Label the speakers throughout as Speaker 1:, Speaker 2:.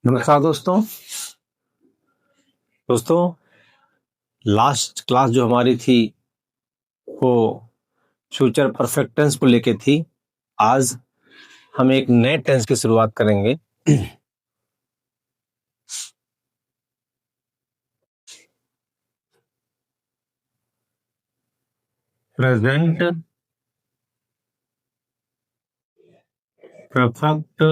Speaker 1: नमस्कार दोस्तों last class जो हमारी थी वो फ्यूचर परफेक्ट टेंस को लेके थी। आज हम एक नए टेंस की शुरुआत करेंगे। Present perfect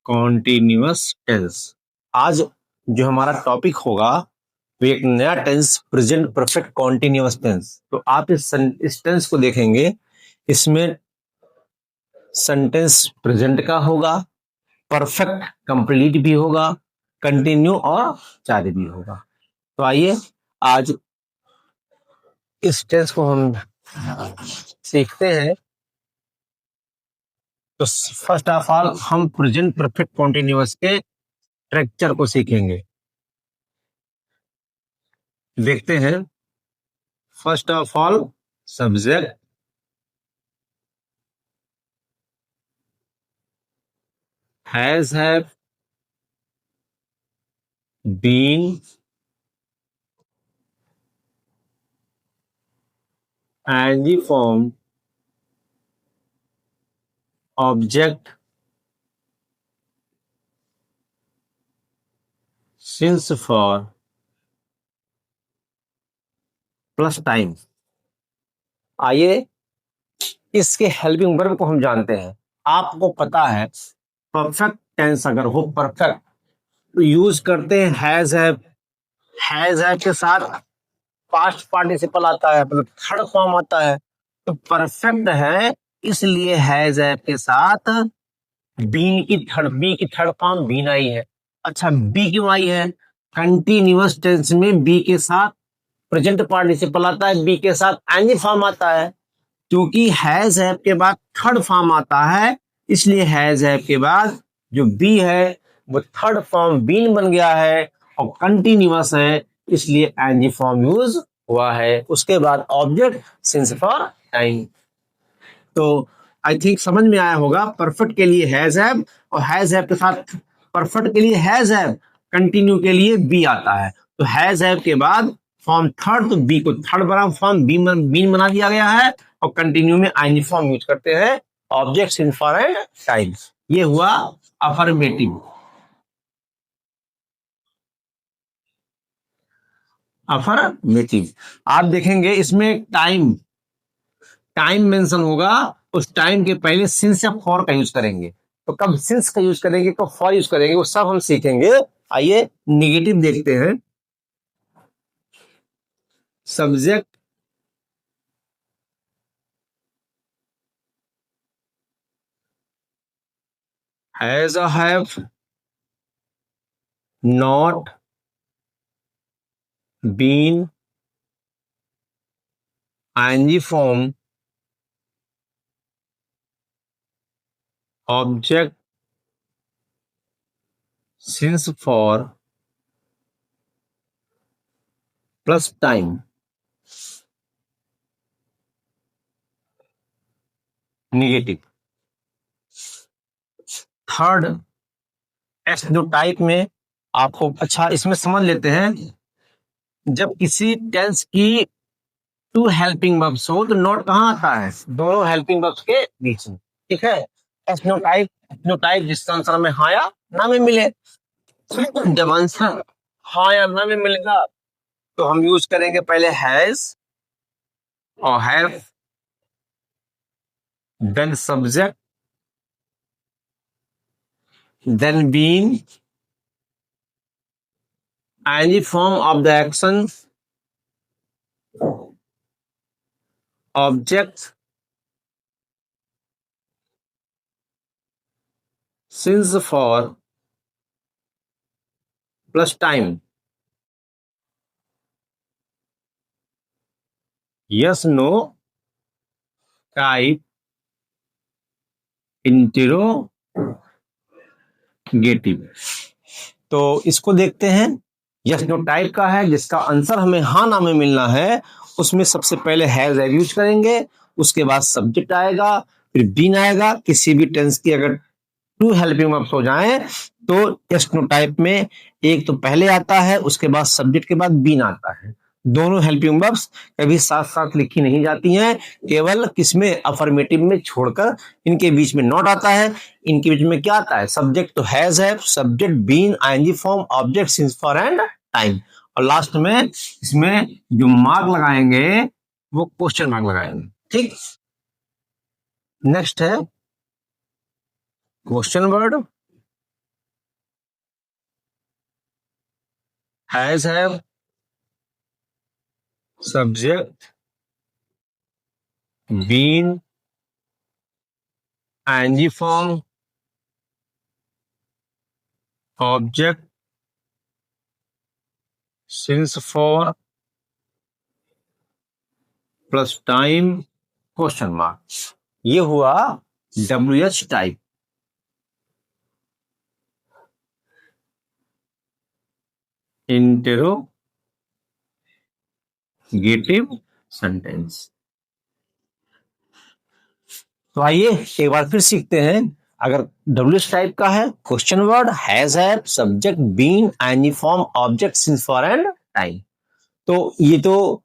Speaker 1: continuous tense. आज जो हमारा टॉपिक होगा वो एक नया tense, present perfect continuous tense. तो आप इस टेंस को देखेंगे, इसमें सेंटेंस प्रेजेंट का होगा, परफेक्ट कंप्लीट भी होगा, कंटिन्यू और जारी भी होगा। तो आइए आज इस टेंस को हम सीखते हैं। तो फर्स्ट ऑफ ऑल हम प्रेजेंट परफेक्ट कॉन्टिन्यूअस के स्ट्रक्चर को सीखेंगे। देखते हैं। First of all subject, has, have, been, ing form, object, since for, plus time. आइए इसके हेल्पिंग वर्ब को हम जानते हैं। आपको पता है परफेक्ट टेंस अगर हो परफेक्ट तो यूज करते हैं हैज हैव। हैज हैव के साथ पास्ट पार्टिसिपल आता है, मतलब थर्ड फॉर्म आता है। तो परफेक्ट है इसलिए हैज हैव के साथ बी की थर्ड फॉर्म बीन आई है। अच्छा, बी क्यों आई है? कंटिन्यूअस टेंस में बी के साथ प्रेजेंट पार्टिसिपल आता है, बी के साथ एनी फॉर्म आता है। क्योंकि हैज हैव के बाद थर्ड फॉर्म आता है, इसलिए हैज हैव के बाद जो बी है वो थर्ड फॉर्म बीन बन गया है और कंटिन्यूअस है, इसलिए एनजी फॉर्म यूज हुआ है। उसके बाद ऑब्जेक्ट सिंस फॉर टाइम। तो आई थिंक समझ में आया होगा। परफेक्ट के लिए हैज हैव और हैज हैव के साथ परफेक्ट के लिए हैज हैव, कंटिन्यू के लिए बी आता है। तो हैज हैव के बाद फॉर्म थर्ड, तो बी को थर्ड बना फॉर्म बीन बना दिया गया है और कंटिन्यू में आईएनजी फॉर्म यूज करते हैं, object since for and time. ये हुआ अफर्मेटिव। अफर्मेटिव आप देखेंगे इसमें टाइम मेंशन होगा, उस टाइम के पहले सिंस या फॉर का यूज करेंगे। तो कब सिंस का यूज करेंगे, कब फॉर यूज करेंगे, वो सब हम सीखेंगे। आइए निगेटिव देखते हैं। Subject, has or have, not, been, ing form, object, since for, plus time। Negative. Third S जो टाइप में आपको, अच्छा इसमें समझ लेते हैं। जब किसी टेंस की टू हेल्पिंग वर्ब्स हो तो नॉट कहाँ आता है? दोनों हेल्पिंग वर्ब्स के बीच में। ठीक है। एस नो टाइप जिसका आंसर हमें हाँ या ना में मिले। जब आंसर हाँ या ना में मिलेगा तो हम यूज करेंगे पहले हैज और have, then subject, then been, any form of the action, object, since for, plus time। yes no type interrogative. तो इसको देखते हैं। यस नो टाइप का है, जिसका आंसर हमें हाँ ना में मिलना है, उसमें सबसे पहले हैज यूज करेंगे, उसके बाद सब्जेक्ट आएगा, फिर बीन आएगा। किसी भी टेंस की अगर टू हेल्पिंग वर्ब्स हो जाएं तो यस नो टाइप में एक तो पहले आता है, उसके बाद सब्जेक्ट के बाद बीन आता है। दोनों हेल्पिंग वर्ब्स कभी साथ साथ लिखी नहीं जाती हैं, केवल किसमें, अफर्मेटिव में छोड़कर इनके बीच में नॉट आता है। इनके बीच में क्या आता है, सब्जेक्ट तो हैज है, subject been, ING form, object since for and time, और लास्ट में इसमें जो मार्क लगाएंगे वो क्वेश्चन मार्क लगाएंगे। ठीक, नेक्स्ट है question word, has, have, subject, been, ing form, object, since for, plus time, question mark. ये हुआ WH टाइप। Interrogative sentence. तो आइए एक बार फिर सीखते हैं। अगर WH टाइप का है, question word, has, have, subject, been, ING form, object, since for and time. तो ये तो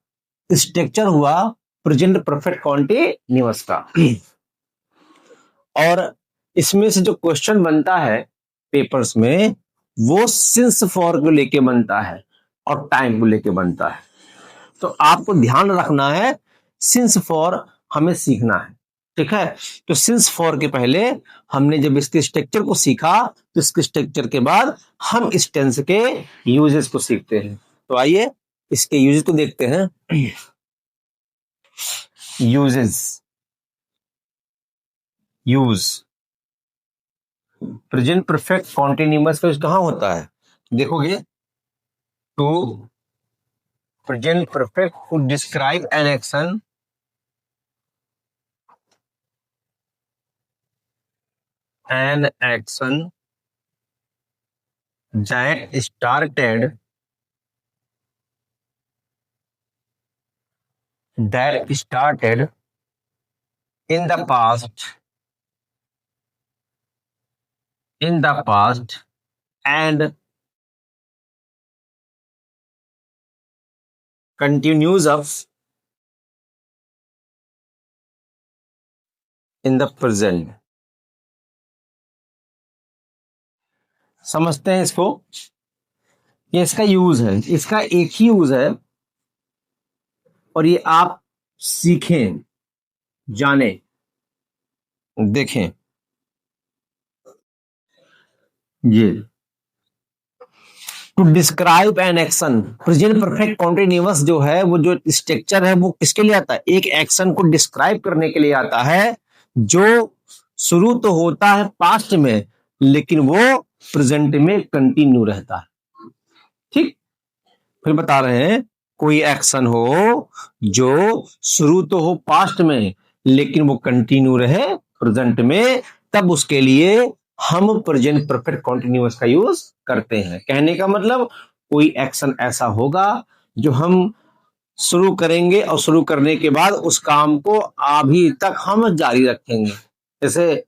Speaker 1: स्ट्रक्चर हुआ प्रेजेंट परफेक्ट कॉन्टिन्यूअस का। और इसमें से जो क्वेश्चन बनता है पेपर्स में, वो सिंस फॉर को लेके बनता है और टाइम को लेके बनता है। तो आपको ध्यान रखना है, सिंस फॉर हमें सीखना है। ठीक है, तो सिंस फॉर के पहले हमने जब इसके स्ट्रक्चर को सीखा, तो इसके स्ट्रक्चर के बाद हम इस टेंस के यूजेस को सीखते हैं। तो आइए इसके यूजेस को देखते हैं। Uses, use, present perfect continuous का कहां होता है, देखोगे तो present perfect to describe an action, an action that started in the past and continues up in the present। समझते हैं इसको, ये इसका यूज है, इसका एक ही यूज है, और ये आप सीखें, जाने, देखें। ये to describe an action, present perfect continuous जो है, वो जो स्ट्रक्चर है वो किसके लिए आता है, एक एक्शन को डिस्क्राइब करने के लिए आता है, जो शुरू तो होता है पास्ट में लेकिन वो प्रेजेंट में कंटिन्यू रहता है। ठीक, फिर बता रहे हैं, कोई एक्शन हो जो शुरू तो हो पास्ट में लेकिन वो कंटिन्यू रहे प्रेजेंट में, तब उसके लिए हम प्रेजेंट परफेक्ट कॉन्टिन्यूअस का यूज करते हैं। कहने का मतलब, कोई एक्शन ऐसा होगा जो हम शुरू करेंगे और शुरू करने के बाद उस काम को अभी तक हम जारी रखेंगे। जैसे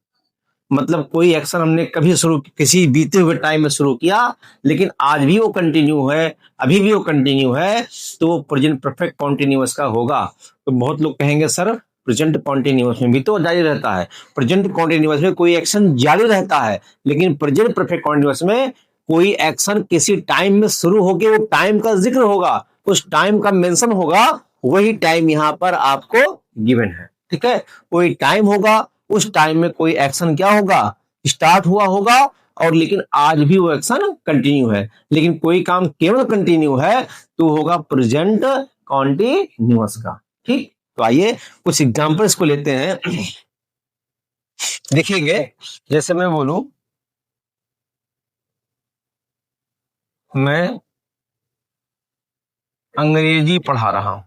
Speaker 1: मतलब कोई एक्शन हमने कभी शुरू, किसी बीते हुए टाइम में शुरू किया, लेकिन आज भी वो कंटिन्यू है, अभी भी वो कंटिन्यू है, तो वो प्रेजेंट परफेक्ट कॉन्टिन्यूअस का होगा। तो बहुत लोग कहेंगे सर प्रेजेंट कॉन्टिन्यूअस में भी तो जारी रहता है। प्रेजेंट कॉन्टिन्यूअस में कोई एक्शन जारी रहता है, लेकिन प्रेजेंट परफेक्ट कॉन्टिन्यूअस में कोई एक्शन किसी टाइम में शुरू होकर वो टाइम का जिक्र होगा, उस टाइम का मेंशन होगा, वही टाइम यहां पर आपको गिवन है। ठीक है, कोई टाइम होगा, उस टाइम में कोई एक्शन क्या होगा, स्टार्ट हुआ होगा, और लेकिन आज भी वो एक्शन कंटिन्यू है। लेकिन कोई काम केवल कंटिन्यू है तो होगा प्रेजेंट कॉन्टिन्यूअस का। ठीक, तो आइए कुछ एग्जांपल्स को लेते हैं, देखेंगे। जैसे मैं बोलूं, मैं अंग्रेजी पढ़ा रहा हूं।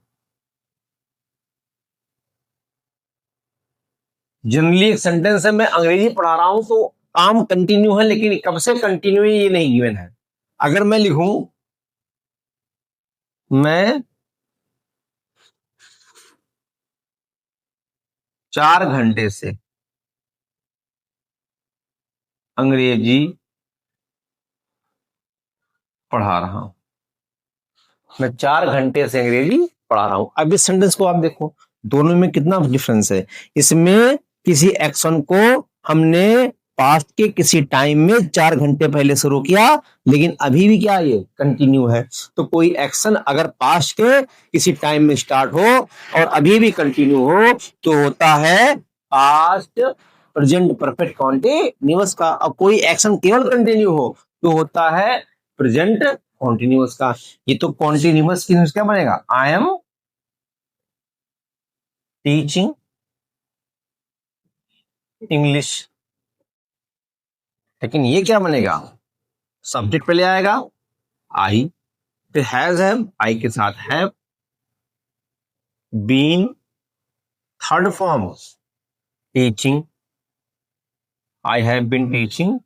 Speaker 1: जनरली एक सेंटेंस है, मैं अंग्रेजी पढ़ा रहा हूं, तो काम कंटिन्यू है, लेकिन कब से कंटिन्यू है ये नहीं गिवन है। अगर मैं लिखूं, मैं 4 घंटे से अंग्रेजी पढ़ा रहा हूं, मैं 4 घंटे से अंग्रेजी पढ़ा रहा हूं। अब इस सेंटेंस को आप देखो, दोनों में कितना डिफरेंस है। इसमें किसी एक्शन को हमने पास्ट के किसी टाइम में 4 घंटे पहले शुरू किया, लेकिन अभी भी क्या ये कंटिन्यू है। तो कोई एक्शन अगर पास्ट के किसी टाइम में स्टार्ट हो और अभी भी कंटिन्यू हो तो होता है पास्ट प्रेजेंट परफेक्ट कॉन्टिन्यूअस का। और कोई एक्शन केवल कंटिन्यू हो तो होता है प्रेजेंट कॉन्टिन्यूअस का। ये तो कॉन्टिन्यूअस की क्या बनेगा, आई एम टीचिंग इंग्लिश। लेकिन ये क्या बनेगा, सब्जेक्ट पहले आएगा आई, फिर हैज है, आई के साथ have, been third form teaching, I have been teaching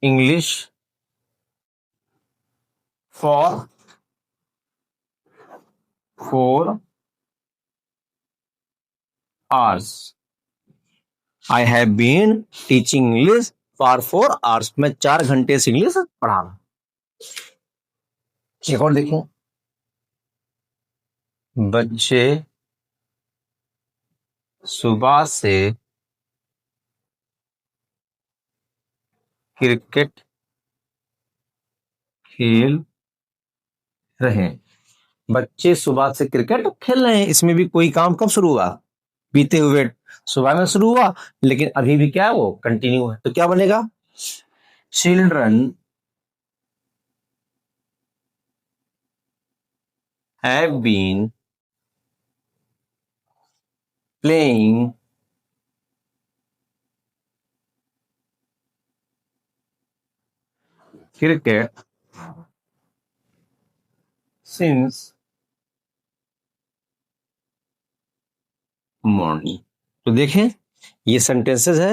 Speaker 1: English for 4 hours। I have been teaching English for 4 hours। मैं 4 घंटे से इंग्लिश पढ़ा रहा हूं। एक और देखो, बच्चे सुबह से क्रिकेट खेल रहे हैं। बच्चे सुबह से क्रिकेट खेल रहे हैं, इसमें भी कोई काम कब शुरू हुआ, बीते हुए सुबह में शुरू हुआ, लेकिन अभी भी क्या है वो कंटिन्यू है। तो क्या बनेगा, children have been playing cricket since morning. तो देखें ये सेंटेंसेस है,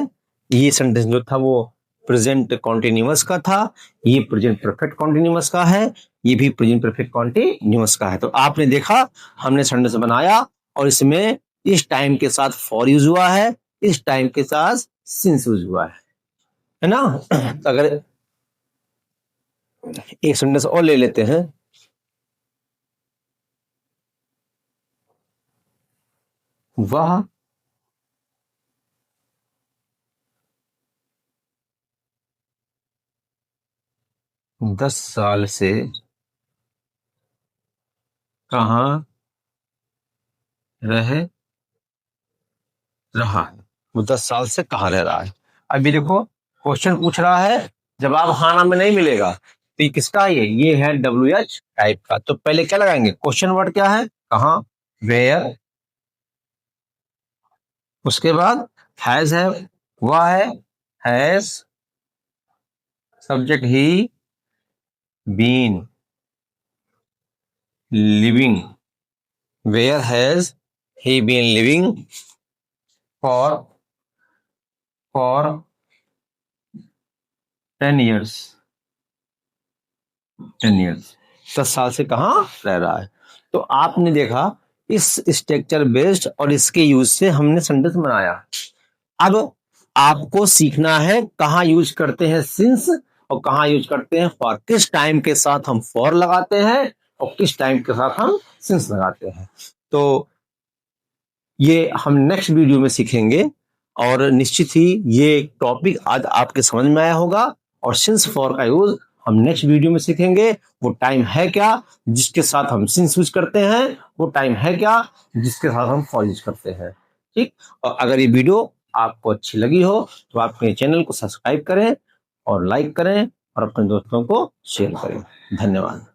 Speaker 1: ये सेंटेंस जो था वो प्रेजेंट कॉन्टिन्यूअस का था, ये प्रेजेंट परफेक्ट कॉन्टिन्यूअस का है, ये भी प्रेजेंट परफेक्ट कॉन्टिन्यूअस का है। तो आपने देखा हमने सेंटेंस बनाया और इसमें इस टाइम के साथ फॉर यूज हुआ है, इस टाइम के साथ सिंस यूज हुआ है ना। तो अगर एक सेंटेंस और ले लेते हैं, वह 10 साल से कहाँ रह रहा है। वो 10 साल से कहाँ रह रहा है। अभी देखो क्वेश्चन पूछ रहा है, जवाब हाँ ना में नहीं मिलेगा, तो ये किसका है, ये है WH टाइप का। तो पहले क्या लगाएंगे, क्वेश्चन वर्ड क्या है, कहाँ, वेयर, उसके बाद हैज है, वह है, has, subject he, been, living, where has he been living for 10 years। 10 years 10 साल से कहाँ रह रहा है। तो आपने देखा इस स्ट्रक्चर बेस्ड और इसके यूज से हमने सेंटेंस बनाया। अब आपको सीखना है कहाँ यूज करते हैं सिंस और कहाँ यूज करते हैं फॉर, किस टाइम के साथ हम फॉर लगाते हैं और किस टाइम के साथ हम सिंस लगाते हैं। तो ये हम नेक्स्ट वीडियो में सीखेंगे और निश्चित ही ये टॉपिक आज आपके समझ में आया होगा। और सिंस फॉर का यूज हम नेक्स्ट वीडियो में सीखेंगे। वो टाइम है क्या जिसके साथ हम सिंस यूज करते हैं, वो टाइम है क्या जिसके साथ हम फॉर यूज करते हैं। ठीक, और अगर ये वीडियो आपको अच्छी लगी हो तो आप मेरे चैनल को सब्सक्राइब करें और लाइक करें और अपने दोस्तों को शेयर करें। धन्यवाद।